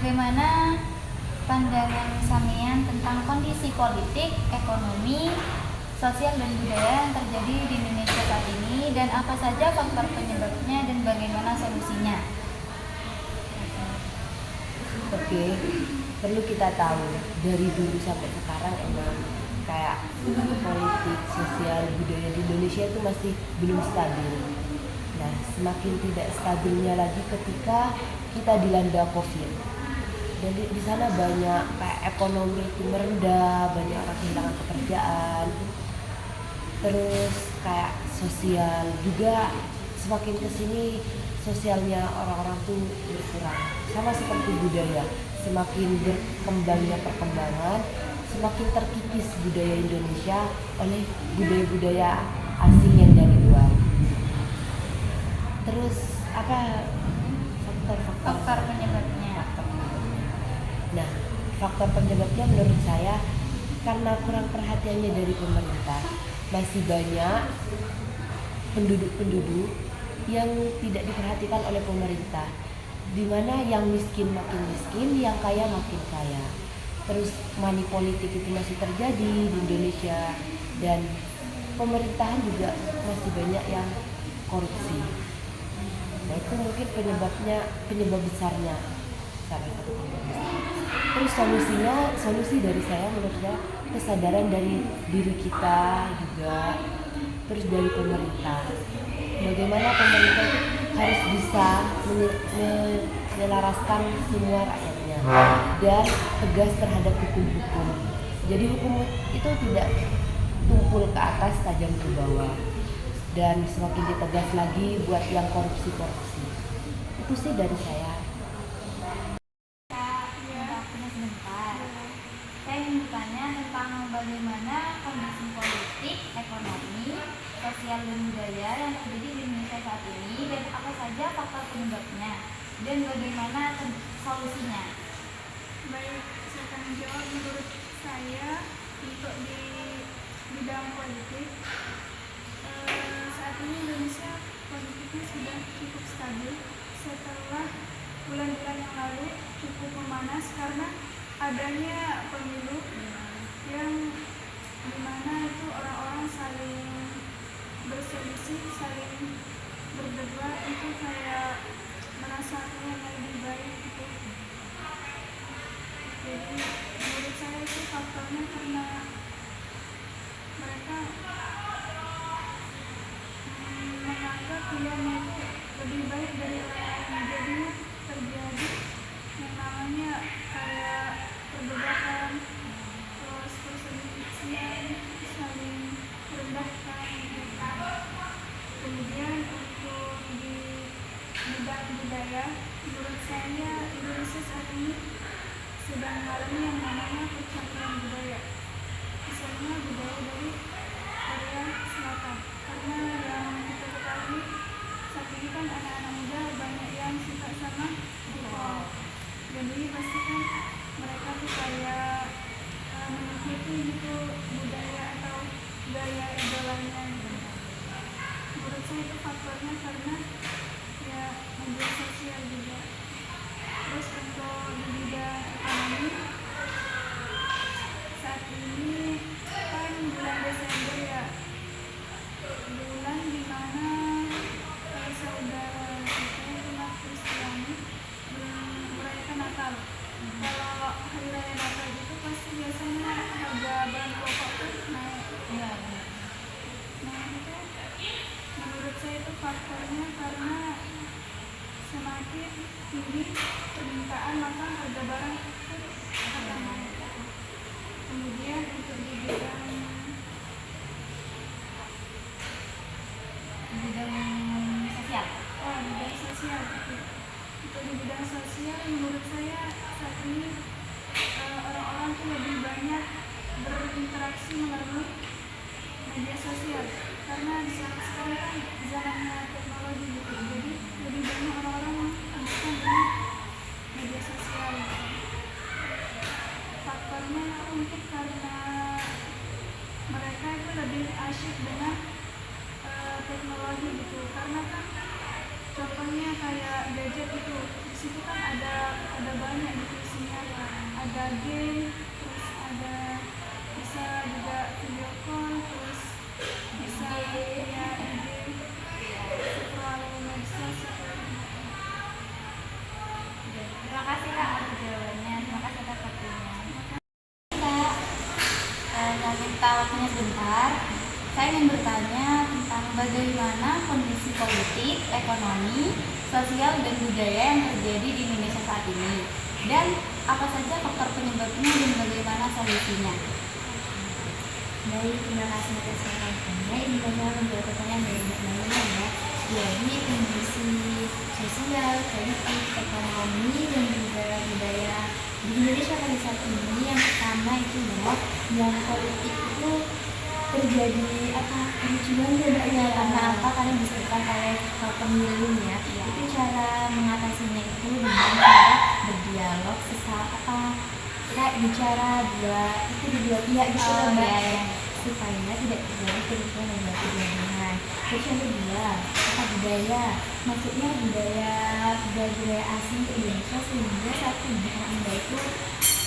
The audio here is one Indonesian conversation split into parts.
Bagaimana pandangan sampean tentang kondisi politik, ekonomi, sosial dan budaya yang terjadi di Indonesia saat ini, dan apa saja faktor penyebabnya dan bagaimana solusinya? Oke, perlu kita tahu dari dulu sampai sekarang emang kayak politik, sosial, budaya di Indonesia itu masih belum stabil. Nah, semakin tidak stabilnya lagi ketika kita dilanda COVID. Dan di sana banyak kayak ekonomi itu merendah, banyak orang kehilangan pekerjaan. Terus kayak sosial juga semakin kesini sosialnya orang-orang tuh berkurang. Sama seperti budaya, semakin berkembangnya perkembangan, semakin terkikis budaya Indonesia oleh budaya-budaya asing yang dari luar. Terus apa Faktor penyebabnya. Nah, faktor penyebabnya menurut saya karena kurang perhatiannya dari pemerintah. Masih banyak penduduk-penduduk yang tidak diperhatikan oleh pemerintah, di mana yang miskin makin miskin, yang kaya makin kaya. Terus money politik itu masih terjadi di Indonesia, dan pemerintahan juga masih banyak yang korupsi. Nah, itu mungkin penyebab besarnya, salah satu penyebab besar. Terus solusi dari saya menurut saya kesadaran dari diri kita juga, terus dari pemerintah. Bagaimana pemerintah itu harus bisa menyelaraskan semua rakyatnya dan tegas terhadap hukum-hukum. Jadi hukum itu tidak tumpul ke atas, tajam ke bawah, dan semakin ditegas lagi buat yang korupsi. Itu sih dari saya. Saya ingin bertanya tentang bagaimana kondisi politik, ekonomi, sosial dan budaya yang terjadi di Indonesia saat ini, dan apa saja faktor penyebabnya dan bagaimana solusinya. Baik, saya akan menjawab. Menurut saya untuk di bidang politik, saat ini Indonesia politiknya sudah cukup stabil setelah bulan-bulan yang lalu cukup memanas karena adanya pemilu yang dimana itu orang-orang saling berselisih, saling berdebat, itu kayak merasa yang lebih baik gitu. Jadi menurut saya itu faktornya karena mereka menganggap pilihannya itu lebih baik dari orang lain, jadinya terjadi yang namanya kayak perdebatan, terus perselisihan, saling merendahkan gitu. Kemudian untuk di bidang budaya, menurut saya Indonesia saat ini sedang mengalami yang namanya percampuran budaya, misalnya budaya dari Korea Selatan, karena yang kita ketahui saat ini kan anak-anak muda banyak yang suka sama K-pop, jadi pasti kan mereka tuh kayak mengikuti gitu budaya atau gaya idolanya gitu. Menurut saya itu faktornya karena ya media sosial juga. Terus untuk di bidang ekonomi, saat ini kan bulan Desember ya, bulan dimana saudara kita umat Kristiani merayakan Natal. Kalau hari raya Natal itu pasti biasanya harga bahan pokok tuh naik. Nah itu menurut saya itu faktornya karena semakin tinggi permintaan maka harga barang akan naik. Kemudian untuk di bidang Sosial. Bidang sosial gitu. Untuk di bidang sosial menurut saya saat ini orang-orang tuh lebih banyak berinteraksi melalui media sosial karena di sekarang kan zamannya teknologi gitu, jadi lebih banyak orang-orang menggunakan dengan media sosial gitu. Faktornya mungkin karena mereka itu lebih asyik dengan teknologi gitu, karena kan contohnya kayak gadget itu di situ kan ada barang banyak gitu isinya, ada game, terus ada bisa juga video call, terus bisa ya ide scroll medsos itu. Terima kasih Kak atas jawabannya. Terima kasih atas waktunya. Kak, saya minta waktunya sebentar. Saya ingin bertanya tentang bagaimana kondisi politik, ekonomi, sosial, dan budaya yang terjadi di Indonesia saat ini, dan apa saja faktor penyebabnya dan bagaimana solusinya. Baik, terima kasih atas pertanyaannya. Ini saya menjawab pertanyaan dari Mbak Nana ya. Jadi kondisi sosial, politik, ekonomi, dan juga budaya di Indonesia pada saat ini, yang pertama itu adalah yang politik itu terjadi kericuhan ya, karena apa? Karena disebabkan oleh pemilu ya. Itu cara mengatasinya itu dengan cara berdialog kayak bicara dua pihak gitu loh, Mbak, supaya tidak terjadi kericuhan dan batu gaduhan. Terus yang kedua, budaya, maksudnya budaya asing ke Indonesia, sehingga saat ini anak muda itu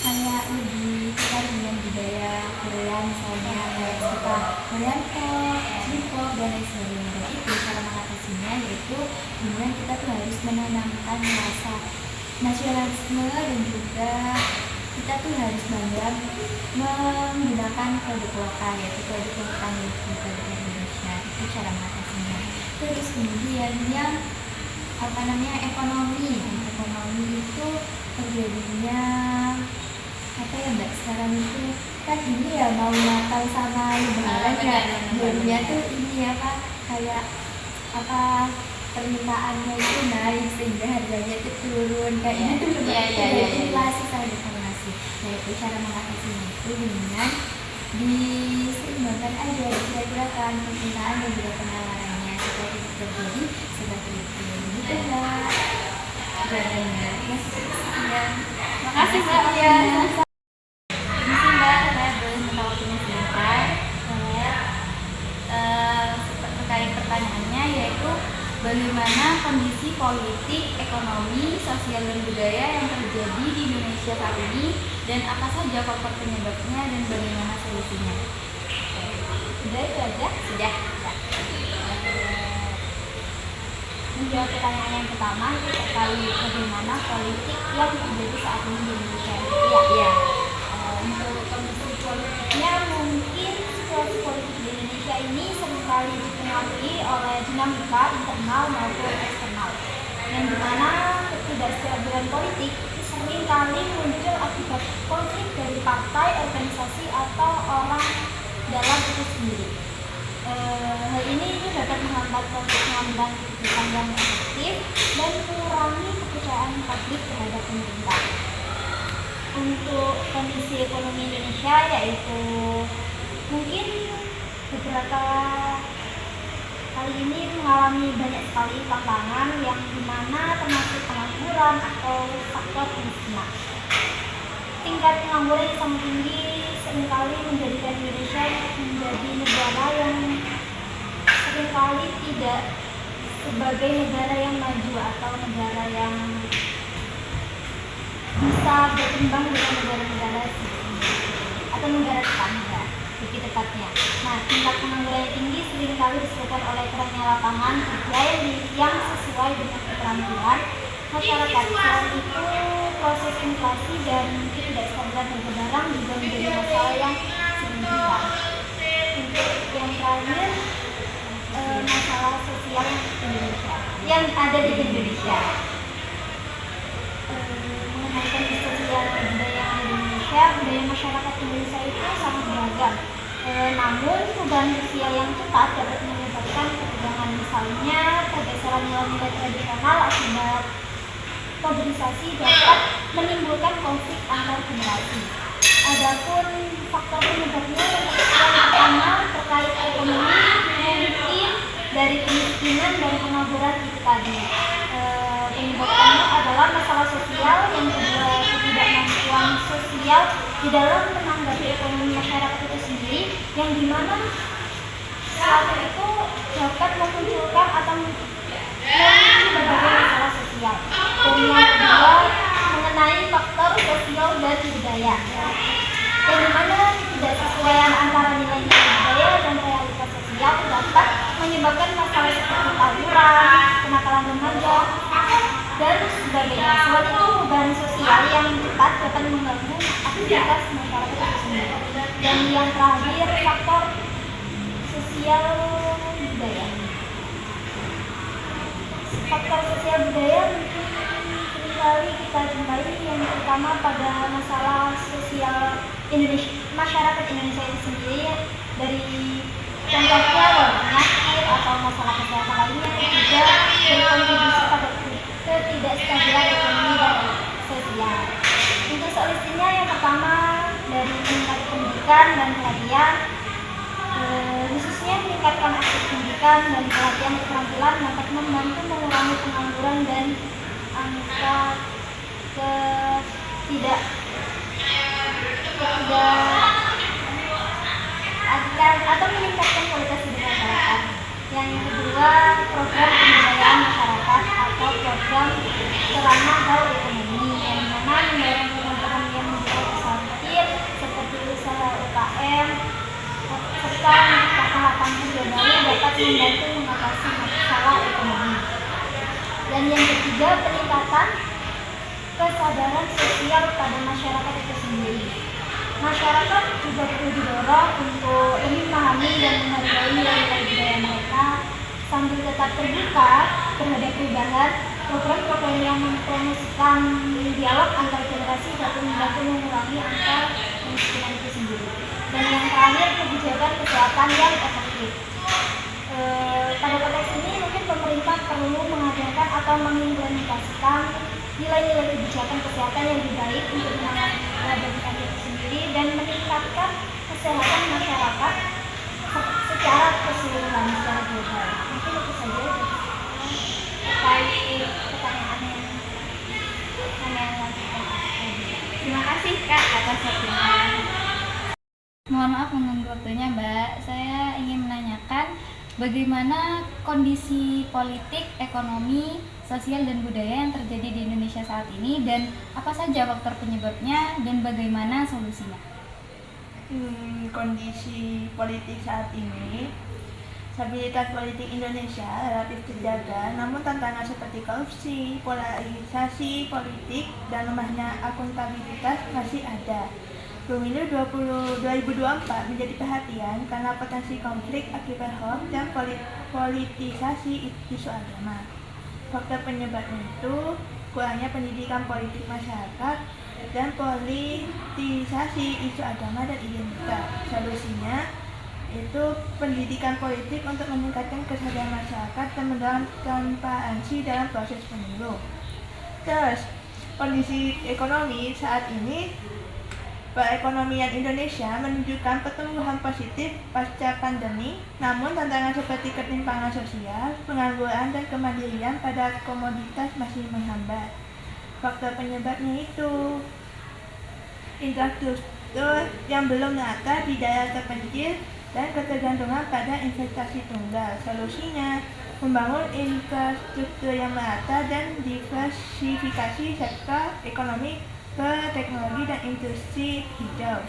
kayak lebih tertarik dengan budaya Korea, misalnya kayak suka Korean pop, K-pop, dan lain sebagainya. Dan itu cara mengatasinya yaitu dengan kita tuh harus menanamkan rasa nasionalisme, dan juga kita tuh harus bangga menggunakan produk lokal, yaitu produk lokal dari Indonesia. Itu cara mengatasinya. Terus kemudian yang ekonomi itu terjadinya Mbak, sekarang itu kan ini ya mau Natal sama Lebaran ya, jadinya tuh ini kayak permintaannya itu naik sehingga harganya itu turun kayak gitu. Inflasi sama deflasi. Nah, itu cara mengatasinya itu dengan diseimbangkan aja, dikira-kirakan permintaan dan juga penawarannya supaya tidak terjadi seperti itu. Gitu Mbak. Jawabannya ya, sekian. Makasih Mbak. Ya. Misi Mbak, saya boleh minta waktunya sebentar. Terkait pertanyaannya yaitu bagaimana kondisi politik, ekonomi, sosial, dan budaya yang terjadi di Indonesia saat ini, dan apa saja faktor penyebabnya dan bagaimana solusinya. Sudah itu aja? Sudah. Menjawab pertanyaan yang pertama itu terkait bagaimana politik yang terjadi saat ini di Indonesia. Iya. Untuk kondisi politiknya, mungkin situasi politik di Indonesia ini seringkali dipengaruhi oleh dinamika internal maupun eksternal, yang dimana ketidakstabilan politik itu seringkali muncul akibat konflik dari partai, organisasi, atau orang dalam itu sendiri. Hal ini itu dapat menghambat proses pengambilan keputusan yang efektif dan mengurangi kepercayaan publik terhadap pemerintah. Untuk kondisi ekonomi Indonesia, yaitu mungkin beberapa kali ini mengalami banyak sekali tantangan, yang dimana termasuk pengangguran atau faktor kemiskinan. Tingkat pengangguran yang sangat tinggi seringkali menjadikan Indonesia menjadi negara yang seringkali tidak sebagai negara yang maju atau negara yang bisa berkembang dengan negara-negara atau negara tetangga lebih tepatnya. Nah, tingkat pengangguran yang tinggi seringkali disebabkan oleh kurangnya lapangan kerja yang sesuai dengan keterampilan masyarakat. Selain itu, proses inflasi dan ketidakstabilan harga barang juga menjadi masalah yang signifikan. Untuk yang terakhir, masalah sosial Indonesia yang ada di Indonesia. Mengenai kondisi sosial dan budaya di Indonesia, budaya masyarakat Indonesia itu sangat beragam. Namun perubahan sosial yang cepat dapat menyebabkan ketegangan, misalnya pergeseran nilai-nilai tradisional akibat modernisasi dapat menimbulkan konflik antar generasi. Adapun faktor penyebabnya yang pertama terkait ekonomi, mungkin dari kemiskinan dan pengangguran itu tadi. Penyebabnya adalah masalah sosial, yang kedua ketidakmampuan sosial di dalam menanggapi ekonomi masyarakat itu sendiri, yang dimana suatu itu dapat memunculkan atau memicu berbagai masalah sosial. Dan yang kedua mengenai faktor dan budaya, yang dimana ketidaksesuaian antara nilai-nilai budaya dan realitas sosial dapat menyebabkan masalah seperti tawuran, kenakalan remaja, dan sebagainya. Selain itu, perubahan sosial yang cepat dapat mengganggu aktivitas masyarakat itu sendiri. Dan yang terakhir, faktor sosial budaya. Faktor sosial budaya mungkin seringkali kita jumpai yang terutama pada masalah sosial Indonesia, masyarakat Indonesia itu sendiri, dari contohnya penyakit atau masalah kesehatan lainnya juga berkontribusi pada ketidakstabilan ekonomi dan sosial. Untuk solusinya yang pertama dari meningkatkan pendidikan dan pelatihan, khususnya meningkatkan akses pendidikan dan pelatihan keterampilan dapat membantu mengurangi pengangguran dan angka atau meningkatkan kualitas hidup masyarakat. Yang kedua, program pemberdayaan masyarakat atau program sarana hal ekonomi, yang mana mendorong program yang membuat usaha kecil seperti usaha UKM serta menciptakan lapangan kerja baru dapat membantu mengatasi masalah ekonomi. Dan yang ketiga, peningkatan kesadaran sosial pada masyarakat itu sendiri. Masyarakat juga perlu didorong untuk lebih memahami dan menghargai nilai-nilai budaya mereka sambil tetap terbuka terhadap perubahan. Program-program yang mempromosikan dialog antar generasi dapat membantu mengurangi angka kemiskinan itu sendiri. Dan yang terakhir, kebijakan kesehatan yang efektif. Pada konteks ini mungkin pemerintah perlu mengadakan atau mengimplementasikan nilai-nilai kebijakan kesehatan yang lebih baik untuk menangani penyakit itu sendiri dan meningkatkan kesehatan masyarakat secara keseluruhan secara global. Mungkin itu saja terkait pertanyaan yang lanjutkan. Terima kasih Kak atas waktunya. Mohon maaf mengganggu waktunya Mbak. Saya ingin menanyakan bagaimana kondisi politik, ekonomi, sosial dan budaya yang terjadi di Indonesia saat ini, dan apa saja faktor penyebabnya dan bagaimana solusinya? Kondisi politik saat ini, stabilitas politik Indonesia relatif terjaga, namun tantangan seperti korupsi, polarisasi politik, dan lemahnya akuntabilitas masih ada. Pemilu 2024 menjadi perhatian karena potensi konflik akibat hoax dan politisasi isu agama. Faktor penyebabnya itu kurangnya pendidikan politik masyarakat dan politisasi isu agama dan identitas. Solusinya itu pendidikan politik untuk meningkatkan kesadaran masyarakat dan mendorong transparansi dalam proses pemilu. Terus, kondisi ekonomi saat ini, perekonomian Indonesia menunjukkan pertumbuhan positif pasca pandemi, namun tantangan seperti ketimpangan sosial, pengangguran, dan kemandirian pada komoditas masih menghambat. Faktor penyebabnya itu infrastruktur yang belum merata di daerah terpencil dan ketergantungan pada investasi tunggal. Solusinya, membangun infrastruktur yang merata dan diversifikasi sektor ekonomi ke teknologi dan industri hijau.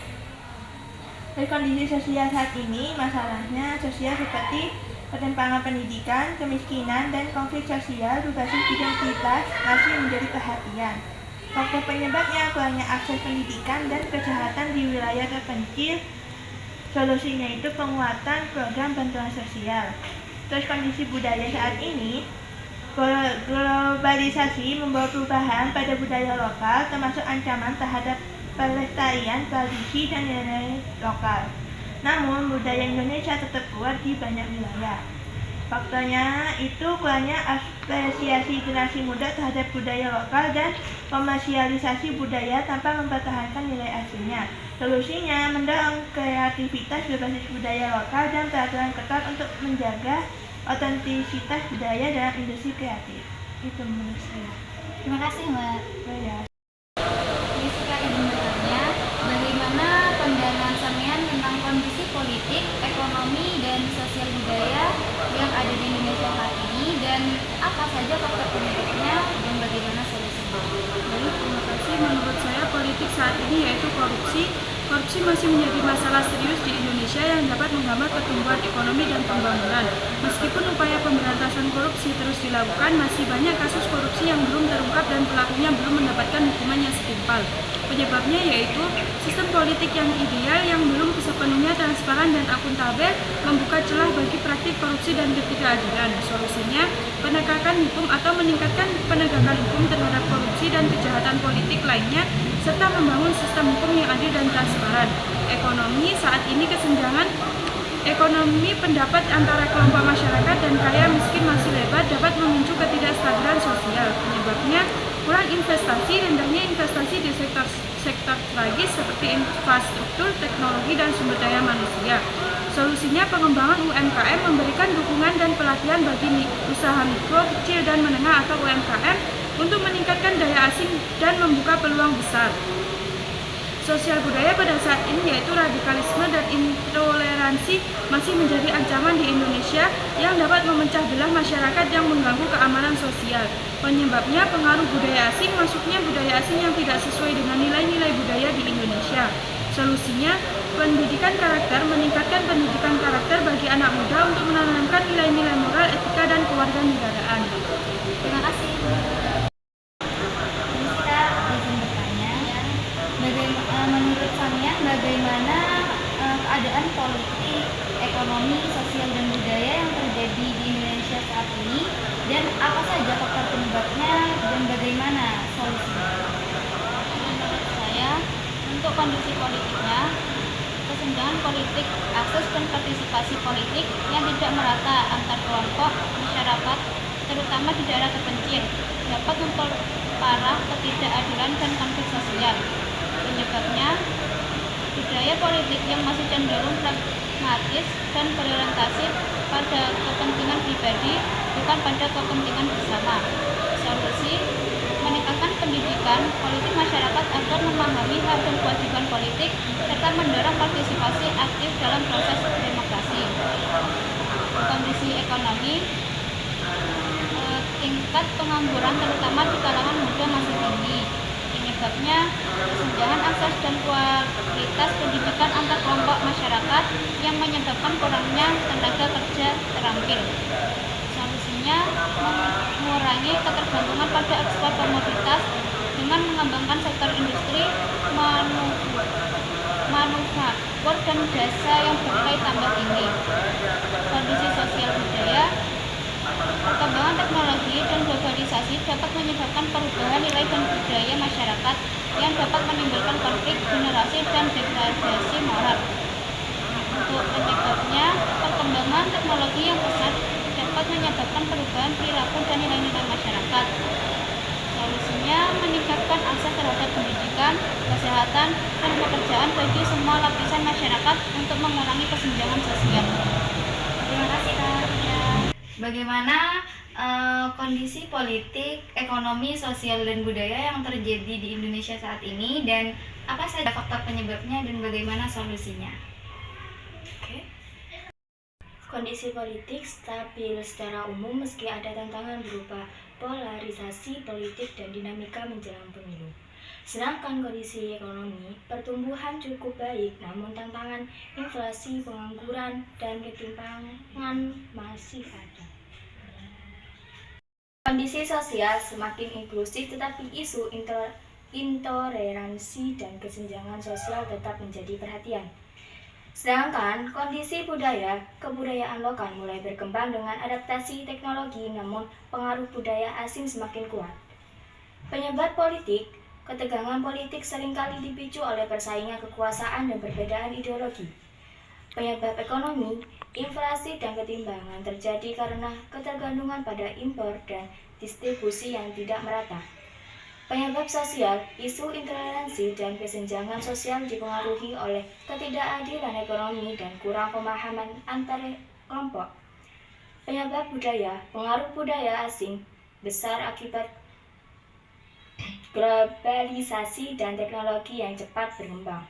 Dari kondisi sosial saat ini, masalahnya sosial seperti ketimpangan pendidikan, kemiskinan, dan konflik sosial berbasis identitas masih menjadi perhatian. Faktor penyebabnya kurangnya akses pendidikan dan kesehatan di wilayah terpencil. Solusinya itu penguatan program bantuan sosial. Terus kondisi budaya saat ini, globalisasi membawa perubahan pada budaya lokal, termasuk ancaman terhadap pelestarian tradisi dan nilai lokal. Namun, budaya Indonesia tetap kuat di banyak wilayah. Faktornya itu kurangnya apresiasi generasi muda terhadap budaya lokal dan komersialisasi budaya tanpa mempertahankan nilai aslinya. Solusinya, mendorong kreativitas berbasis budaya lokal dan peraturan ketat untuk menjaga otentisitas budaya dalam industri kreatif. Itu menurut saya. Terima kasih Mbak. Ya. Ini sekali bertanya, bagaimana pandangan sampean tentang kondisi politik, ekonomi, dan sosial budaya yang ada di Indonesia saat ini, dan apa saja faktor penyebabnya dan bagaimana solusinya? Baik, terima kasih. Menurut saya politik saat ini yaitu korupsi. Korupsi masih menjadi masalah serius di Indonesia yang dapat menghambat pertumbuhan ekonomi dan pembangunan. Meskipun upaya pemberantasan korupsi terus dilakukan, masih banyak kasus korupsi yang belum terungkap dan pelakunya belum mendapatkan hukuman yang setimpal. Penyebabnya yaitu sistem politik yang ideal yang belum sepenuhnya transparan dan akuntabel membuka celah bagi praktik korupsi dan ketidakadilan. Solusinya, penegakan hukum atau meningkatkan penegakan hukum terhadap korupsi dan kejahatan politik lainnya, serta membangun sistem hukum yang adil dan transparan. Ekonomi saat ini kesenjangan ekonomi pendapat antara kelompok masyarakat dan kaya miskin masih lebar dapat memicu ketidakstabilan sosial. Penyebabnya kurang investasi, rendahnya investasi di sektor strategis seperti infrastruktur, teknologi, dan sumber daya manusia. Solusinya pengembangan UMKM memberikan dukungan dan pelatihan bagi usaha mikro, kecil, dan menengah atau UMKM untuk meningkatkan daya asing dan membuka peluang besar. Sosial budaya pada saat ini yaitu radikalisme dan intoleransi masih menjadi ancaman di Indonesia yang dapat memecah belah masyarakat yang mengganggu keamanan sosial. Penyebabnya pengaruh budaya asing, masuknya budaya asing yang tidak sesuai dengan nilai-nilai budaya di Indonesia. Solusinya, pendidikan karakter, meningkatkan pendidikan karakter bagi anak muda untuk menanamkan nilai-nilai moral, etika, dan kewarganegaraan. Terima kasih. Kita izin bertanya, menurut kalian bagaimana keadaan politik, ekonomi, sosial, dan budaya yang terjadi di Indonesia saat ini, dan apa saja faktor penyebabnya dan bagaimana solusinya? Menurut saya, untuk kondisi politiknya, kesenjangan politik, akses dan partisipasi politik yang tidak merata antar kelompok masyarakat, terutama di daerah terpencil, dapat memperparah ketidakadilan dan konflik sosial. Penyebabnya, budaya politik yang masih cenderung pragmatis dan berorientasi pada kepentingan pribadi, bukan pada kepentingan bersama. Solusi, meningkatkan pendidikan politik masyarakat agar memahami hak dan kewajiban politik, serta mendorong partisipasi aktif dalam proses demokrasi. Kondisi ekonomi, tingkat pengangguran terutama di kalangan muda masih tinggi. Penyebabnya kesenjangan akses dan kualitas pendidikan antar kelompok masyarakat yang menyebabkan kurangnya tenaga kerja terampil. Solusinya mengurangi ketergantungan pada ekspor komoditas dengan mengembangkan sektor industri, manufaktur, dan jasa yang bernilai tambah tinggi. Kondisi sosial budaya, perkembangan teknologi dan globalisasi dapat menyebabkan perubahan nilai dan budaya masyarakat yang dapat menimbulkan konflik generasi dan degradasi moral. Untuk penyebabnya, perkembangan teknologi yang pesat dapat menyebabkan perubahan perilaku dan nilai-nilai masyarakat. Solusinya meningkatkan akses terhadap pendidikan, kesehatan, dan pekerjaan bagi semua lapisan masyarakat untuk mengurangi kesenjangan sosial. Terima kasih Kak. Bagaimana kondisi politik, ekonomi, sosial, dan budaya yang terjadi di Indonesia saat ini, dan apa saja faktor penyebabnya dan bagaimana solusinya? Kondisi politik stabil secara umum meski ada tantangan berupa polarisasi politik dan dinamika menjelang pemilu. Sedangkan kondisi ekonomi, pertumbuhan cukup baik, namun tantangan inflasi, pengangguran, dan ketimpangan masih ada. Kondisi sosial semakin inklusif, tetapi isu intoleransi dan kesenjangan sosial tetap menjadi perhatian. Sedangkan kondisi budaya, kebudayaan lokal mulai berkembang dengan adaptasi teknologi, namun pengaruh budaya asing semakin kuat. Penyebab politik, ketegangan politik seringkali dipicu oleh persaingan kekuasaan dan perbedaan ideologi. Penyebab ekonomi, inflasi dan ketimpangan terjadi karena ketergantungan pada impor dan distribusi yang tidak merata. Penyebab sosial, isu intoleransi dan kesenjangan sosial dipengaruhi oleh ketidakadilan ekonomi dan kurang pemahaman antar kelompok. Penyebab budaya, pengaruh budaya asing besar akibat globalisasi dan teknologi yang cepat berkembang.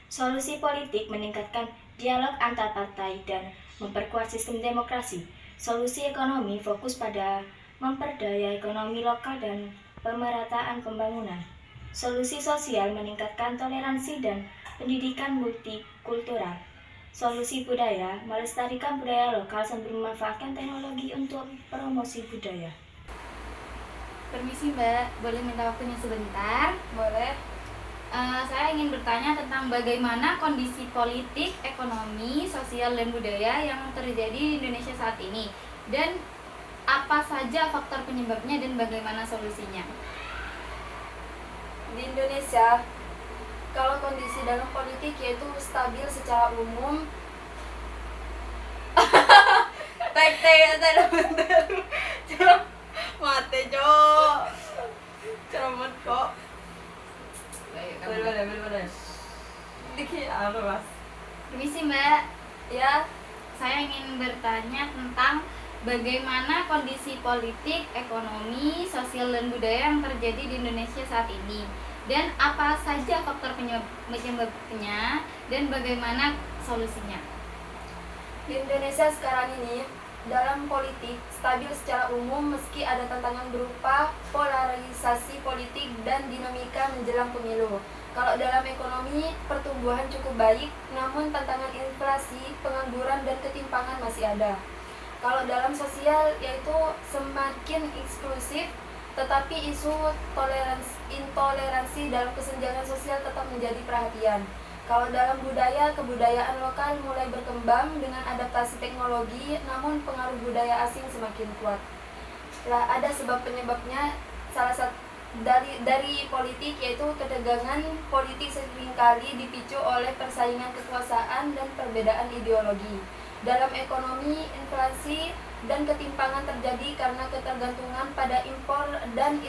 Solusi politik meningkatkan dialog antar partai dan memperkuat sistem demokrasi. Solusi ekonomi fokus pada memperdaya ekonomi lokal dan pemerataan pembangunan. Solusi sosial meningkatkan toleransi dan pendidikan multikultural. Solusi budaya melestarikan budaya lokal sambil memanfaatkan teknologi untuk promosi budaya. Permisi Mbak, boleh minta waktunya sebentar? Boleh. Saya ingin bertanya tentang bagaimana kondisi politik, ekonomi, sosial, dan budaya yang terjadi di Indonesia saat ini, dan apa saja faktor penyebabnya dan bagaimana solusinya. Di Indonesia, kalau kondisi dalam politik yaitu stabil secara umum. Mate cok, cermat kok. Bener. Dikit apa mas? Permisi Mbak, Ya, saya ingin bertanya tentang bagaimana kondisi politik, ekonomi, sosial, dan budaya yang terjadi di Indonesia saat ini, dan apa saja faktor penyebabnya dan bagaimana solusinya. di Indonesia sekarang ini dalam politik stabil secara umum meski ada tantangan berupa polarisasi politik dan dinamika menjelang pemilu. Kalau dalam ekonomi, pertumbuhan cukup baik, namun tantangan inflasi, pengangguran, dan ketimpangan masih ada. Kalau dalam sosial, yaitu semakin eksklusif, tetapi isu intoleransi dalam kesenjangan sosial tetap menjadi perhatian. Kalau dalam budaya, kebudayaan lokal mulai berkembang dengan adaptasi teknologi, namun pengaruh budaya asing semakin kuat. Ada sebab penyebabnya, salah satu dari politik yaitu ketegangan politik seringkali dipicu oleh persaingan kekuasaan dan perbedaan ideologi. Dalam ekonomi, inflasi dan ketimpangan terjadi karena ketergantungan pada impor dan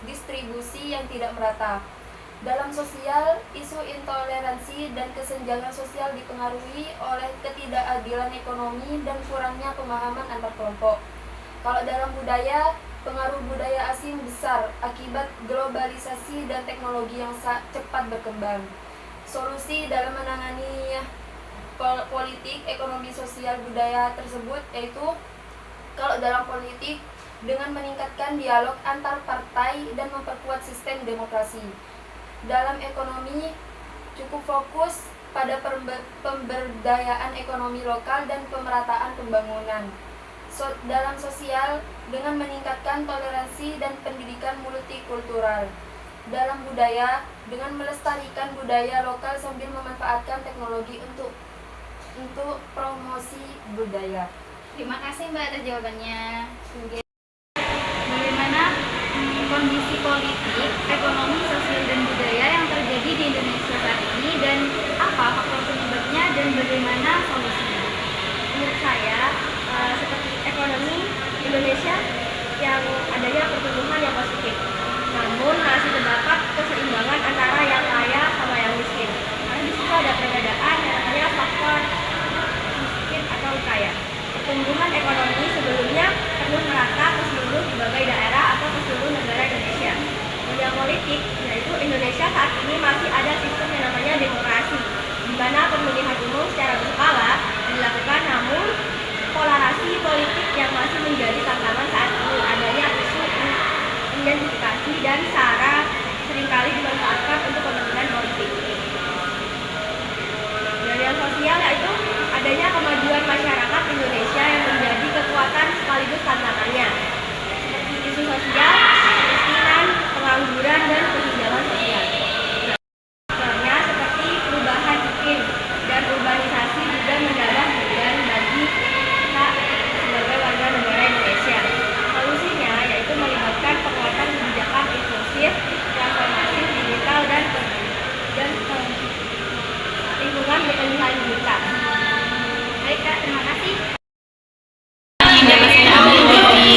distribusi yang tidak merata. Dalam sosial, isu intoleransi dan kesenjangan sosial dipengaruhi oleh ketidakadilan ekonomi dan kurangnya pemahaman antar kelompok. Kalau dalam budaya, pengaruh budaya asing besar akibat globalisasi dan teknologi yang cepat berkembang. Solusi dalam menangani politik, ekonomi, sosial, budaya tersebut yaitu kalau dalam politik dengan meningkatkan dialog antar partai dan memperkuat sistem demokrasi. Dalam ekonomi cukup fokus pada pemberdayaan ekonomi lokal dan pemerataan pembangunan. Dalam sosial dengan meningkatkan toleransi dan pendidikan multikultural. Dalam budaya dengan melestarikan budaya lokal sambil memanfaatkan teknologi untuk promosi budaya. Terima kasih Mbak atas jawabannya. Bagaimana kondisi politik, ekonomi, sosial, dan budaya yang terjadi di Indonesia saat ini, dan apa faktor penyebabnya dan bagaimana solusinya? Menurut saya, seperti ekonomi Indonesia yang adanya pertumbuhan yang positif, namun masih terdapat keseimbangan antara yang kaya sama yang miskin. Karena di situ ada perbedaan hanya faktor miskin atau kaya. Pertumbuhan ekonomi sebelumnya perlu merata ke seluruh berbagai daerah atau ke seluruh negara Indonesia. Yang politik, yaitu Indonesia saat ini masih ada sistem yang namanya demokrasi, di mana pemilihan umum secara berkala dilakukan, namun polarasi politik yang masih menjadi tantangan saat ini. Adanya isu identifikasi dan SARA seringkali dimanfaatkan untuk kepentingan politik. Dari yang sosial, yaitu adanya kemajuan masyarakat Indonesia yang menjadi kekuatan sekaligus tantangannya, seperti isu sosial, kemiskinan, pengangguran, dan kesenjangan sosial. Contohnya seperti perubahan iklim dan urbanisasi juga menambah beban bagi kita sebagai warga negara Indonesia. Solusinya yaitu melibatkan penguatan kebijakan inklusif, transformasi digital, dan lingkungan berkelanjutan. Baik Kak, terima kasih. Yang dapat saya ambil dari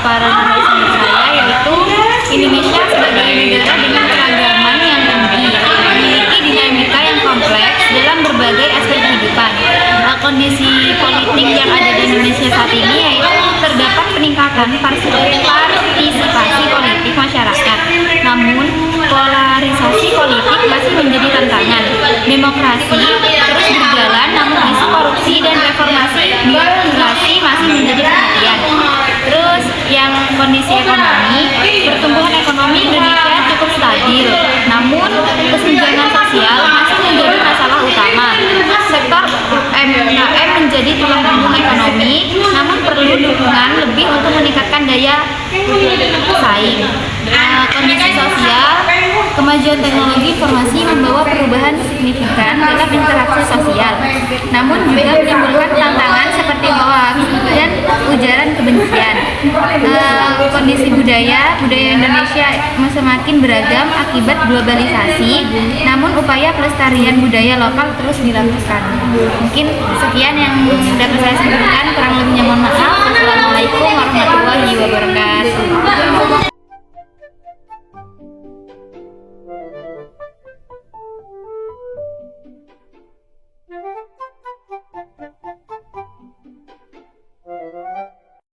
para narasumber saya, yaitu Indonesia sebagai negara dengan keragaman yang tinggi, memiliki dinamika yang kompleks dalam berbagai aspek kehidupan. Kondisi politik yang ada di Indonesia saat ini yaitu terdapat peningkatan partisipasi politik masyarakat, namun polarisasi politik masih menjadi tantangan. Demokrasi terus berjalan, namun isu korupsi dan reformasi birokrasi masih menjadi perhatian. Terus yang kondisi ekonomi, pertumbuhan ekonomi Indonesia cukup kecenderungan lebih untuk meningkatkan daya saing. Kondisi sosial, kemajuan teknologi informasi membawa perubahan signifikan dalam interaksi sosial, namun juga menimbulkan tantangan seperti hoax dan ujaran kebencian. Kondisi budaya Indonesia semakin beragam akibat globalisasi, namun upaya pelestarian budaya lokal terus dilakukan. Mungkin sekian yang dapat saya sampaikan, kurang lebihnya mohon maaf. Wassalamualaikum warahmatullahi wabarakatuh.